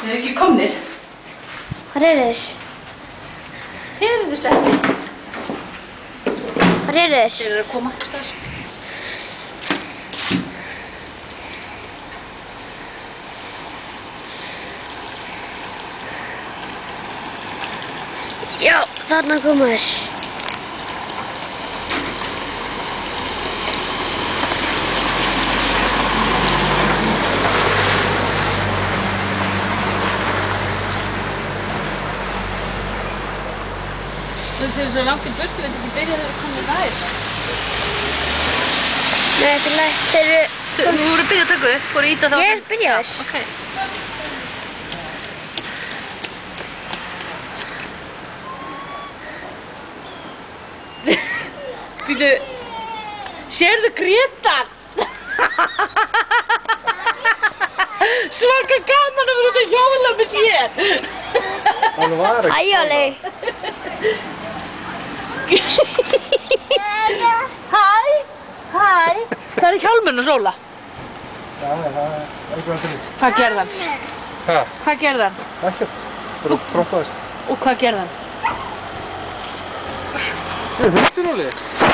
Þeir eru ekki komnir. Hvar eru þeir? Hér eru þeir settir. Hvar eru þeir? Þeir eru að koma ekki starf. Já, þarna koma þeir. Þú til þess að langt í burtu, veit ekki byrja þegar þeir komið nær. Nei, þetta er lægt. Þeir eru... Þú voru að byrja að taka upp, voru að íta þá. Ég er byrjaður. Ok. Býtu, sérðu Grétar? Svaka gaman að vera út að hjóla með þér. Það var ekki. Æjóli. Hæ, hæ. Það er hjálmurinn að sóla. Já, það er eitthvað að finna. Hvað gerði hann? Hæ? Hvað gerði hann? Ekkert. Bara trómpaðist. Og hvað gerði hann? Sér, hundurólið?